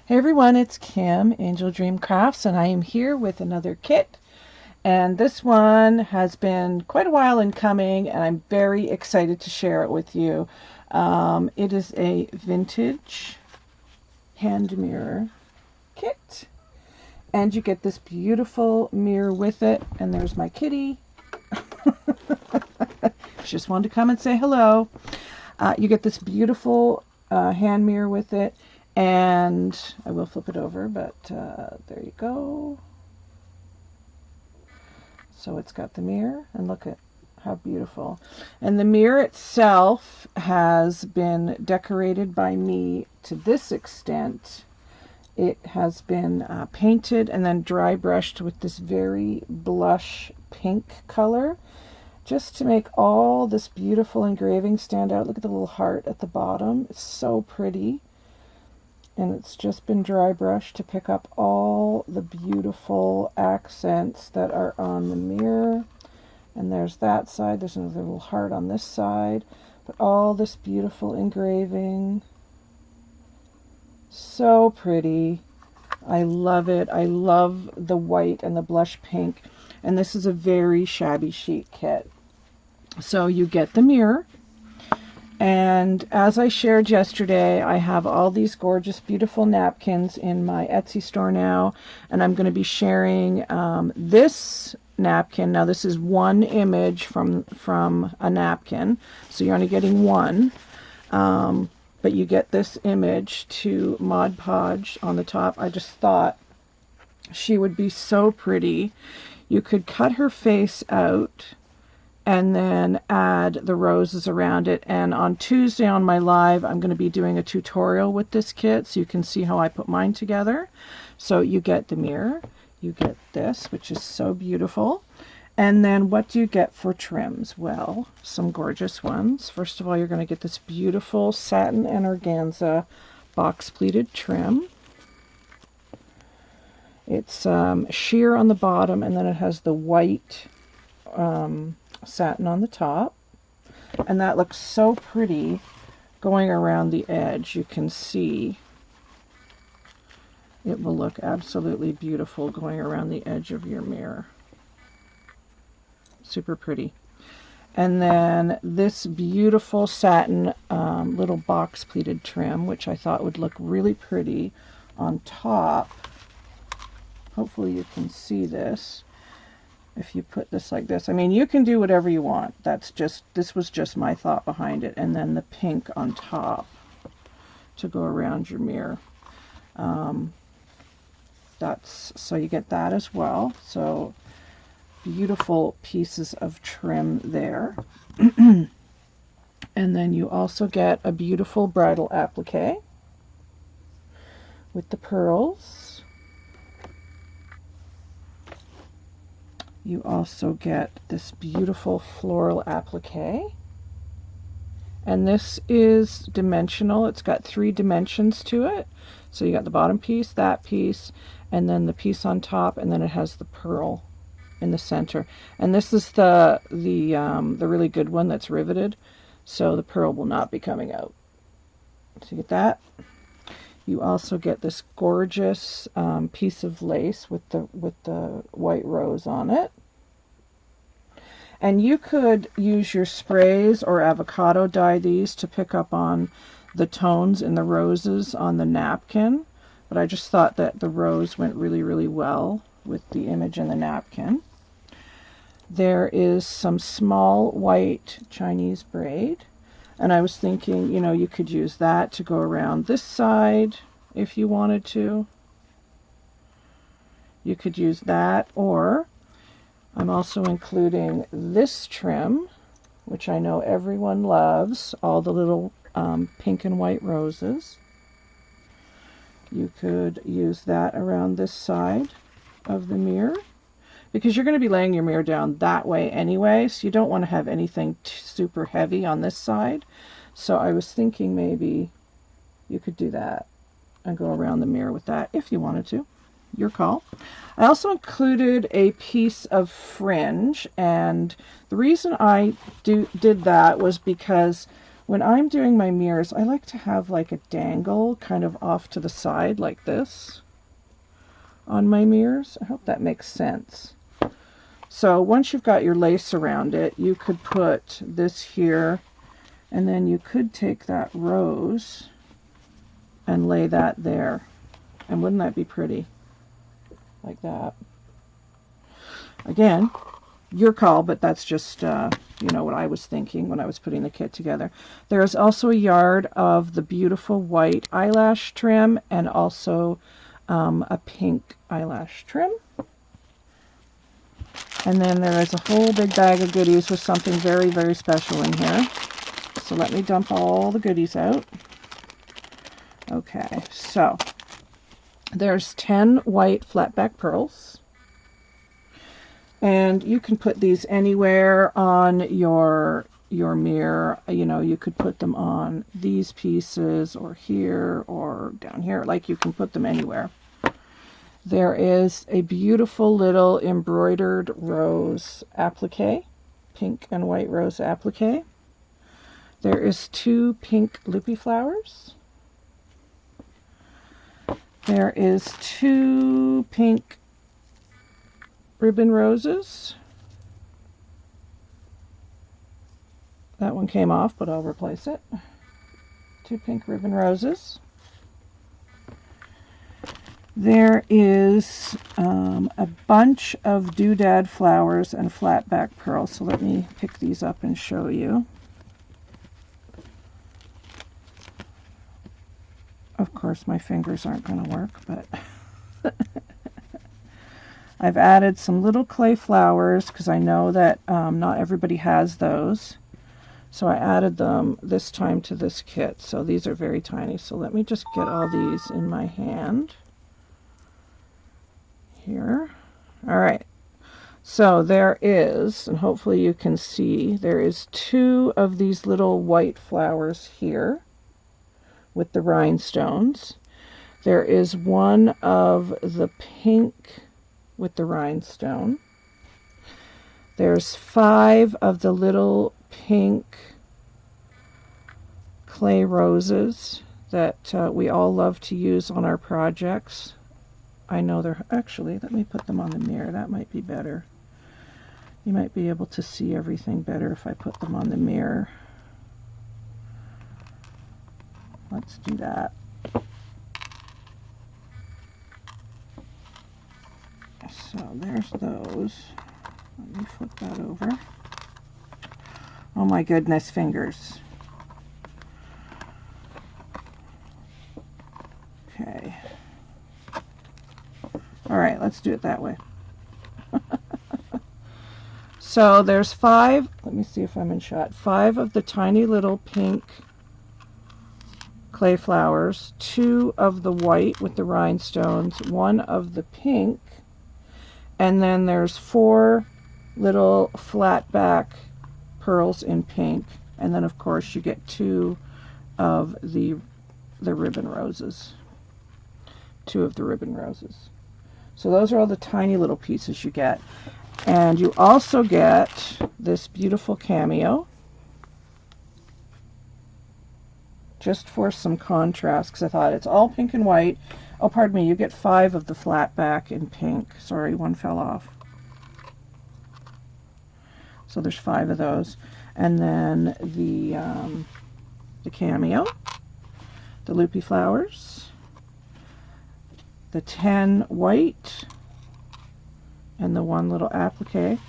Hey everyone, it's Kim, Angeldreamcrafts, and I am here with another kit. And this one has been quite a while in coming, and I'm very excited to share it with you. It is a vintage hand mirror kit, and you get this beautiful mirror with it. And there's my kitty. She just wanted to come and say hello. You get this beautiful hand mirror with it. And I will flip it over, but there you go. So it's got the mirror, and look at how beautiful. And the mirror itself has been decorated by me to this extent. It has been painted and then dry brushed with this very blush pink color, just to make all this beautiful engraving stand out. Look at the little heart at the bottom. It's so pretty. And it's just been dry brushed to pick up all the beautiful accents that are on the mirror. And there's that side. There's another little heart on this side. But all this beautiful engraving. So pretty. I love it. I love the white and the blush pink. And this is a very shabby chic kit. So you get the mirror. And as I shared yesterday, I have all these gorgeous, beautiful napkins in my Etsy store now, and I'm going to be sharing this napkin. Now, this is one image from a napkin, so you're only getting one, but you get this image to Mod Podge on the top. I just thought she would be so pretty. You could cut her face out and then add the roses around it. And on Tuesday on my live, I'm going to be doing a tutorial with this kit, so you can see how I put mine together. So you get the mirror, you get this, which is so beautiful. And then what do you get for trims? Well, some gorgeous ones. First of all, you're going to get this beautiful satin and organza box pleated trim. It's sheer on the bottom, and then it has the white satin on the top, and that looks so pretty going around the edge. You can see it will look absolutely beautiful going around the edge of your mirror. Super pretty. And then this beautiful satin little box pleated trim, which I thought would look really pretty on top. Hopefully you can see this. If you put this like this, I mean, you can do whatever you want. This was just my thought behind it. And then the pink on top to go around your mirror. So you get that as well. So beautiful pieces of trim there. And then you also get a beautiful bridal applique with the pearls. You also get this beautiful floral applique. And this is dimensional. It's got 3 dimensions to it. So you got the bottom piece, that piece, and then the piece on top, and then it has the pearl in the center. And this is the really good one that's riveted, so the pearl will not be coming out. So you get that. You also get this gorgeous piece of lace with the white rose on it. And you could use your sprays or avocado dye these to pick up on the tones in the roses on the napkin. But I just thought that the rose went really, really well with the image in the napkin. There is some small white Chinese braid. And I was thinking, you know, you could use that to go around this side if you wanted to. You could use that, or I'm also including this trim, which I know everyone loves, all the little pink and white roses. You could use that around this side of the mirror, because you're going to be laying your mirror down that way anyway, so you don't want to have anything super heavy on this side. So I was thinking maybe you could do that and go around the mirror with that if you wanted to. Your call. I also included a piece of fringe, and the reason I did that was because When I'm doing my mirrors, I like to have like a dangle kind of off to the side like this on my mirrors. I hope that makes sense. So once you've got your lace around it, you could put this here, and then you could take that rose and lay that there. And wouldn't that be pretty? Like that. Again, your call, but that's just, you know, what I was thinking when I was putting the kit together. There is also a yard of the beautiful white eyelash trim and also a pink eyelash trim. And then there is a whole big bag of goodies with something very, very special in here. So let me dump all the goodies out. Okay, so there's 10 white flat back pearls. And you can put these anywhere on your mirror. You know, you could put them on these pieces or here or down here. Like, you can put them anywhere. There is a beautiful little embroidered rose applique, pink and white rose applique. There is 2 pink loopy flowers. There is 2 pink ribbon roses. That one came off, but I'll replace it. 2 pink ribbon roses. There is a bunch of doodad flowers and flat back pearls. So let me pick these up and show you. Of course, my fingers aren't going to work, but I've added some little clay flowers because I know that not everybody has those. So I added them this time to this kit. So these are very tiny. So let me just get all these in my hand here. All right. So there is, and hopefully you can see, there is 2 of these little white flowers here with the rhinestones. There is 1 of the pink with the rhinestone. There's 5 of the little pink clay roses that we all love to use on our projects. I know they're, actually, let me put them on the mirror. That might be better. You might be able to see everything better if I put them on the mirror. Let's do that. So there's those. Let me flip that over. Oh my goodness, fingers. Okay. All right, let's do it that way. So there's 5, let me see if I'm in shot, 5 of the tiny little pink clay flowers, 2 of the white with the rhinestones, 1 of the pink, and then there's 4 little flat back pearls in pink, and then of course you get 2 of the ribbon roses. 2 of the ribbon roses. So those are all the tiny little pieces you get. And you also get this beautiful cameo, just for some contrast, because I thought it's all pink and white. Oh, pardon me, you get 5 of the flat back in pink. Sorry, 1 fell off. So there's 5 of those. And then the cameo, the loopy flowers, the 10 white, and the 1 little applique.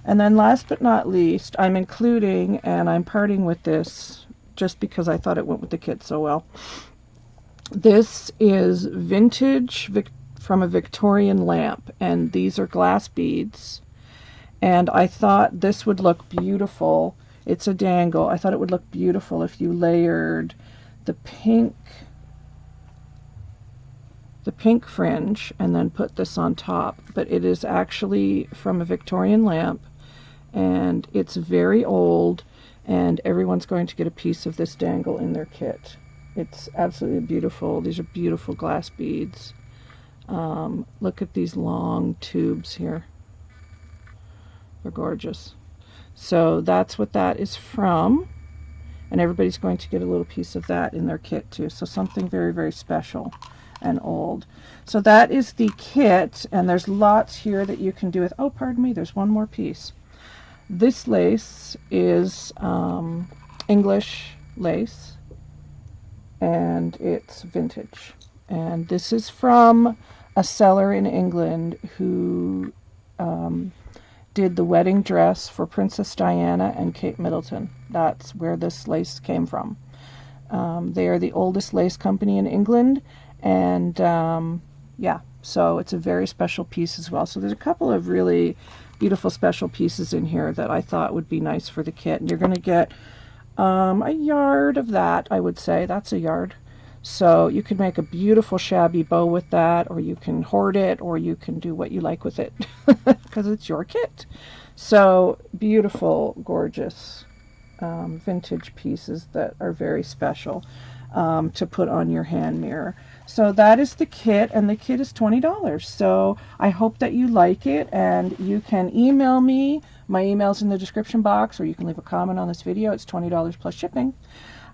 And then last but not least, I'm including, and I'm parting with this just because I thought it went with the kit so well. This is vintage from a Victorian lamp, and these are glass beads. And I thought this would look beautiful. It's a dangle. I thought it would look beautiful if you layered the pink fringe and then put this on top. But it is actually from a Victorian lamp, and it's very old, and everyone's going to get a piece of this dangle in their kit. It's absolutely beautiful. These are beautiful glass beads. Look at these long tubes here. They're gorgeous. So that's what that is from. And everybody's going to get a little piece of that in their kit too. So something very, very special and old. So that is the kit, and there's lots here that you can do with, oh, pardon me, there's one more piece. This lace is English lace, and it's vintage. And this is from a seller in England who did the wedding dress for Princess Diana and Kate Middleton. That's where this lace came from. They are the oldest lace company in England, and yeah, so it's a very special piece as well. So there's a couple of really beautiful special pieces in here that I thought would be nice for the kit. And you're going to get a yard of that, I would say. That's a yard. So you can make a beautiful shabby bow with that, or you can hoard it, or you can do what you like with it because it's your kit. So beautiful, gorgeous vintage pieces that are very special to put on your hand mirror. So that is the kit, and the kit is $20. So I hope that you like it, and you can email me. My email's in the description box, or you can leave a comment on this video. It's $20 plus shipping.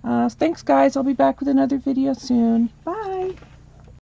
Thanks, guys. I'll be back with another video soon. Bye.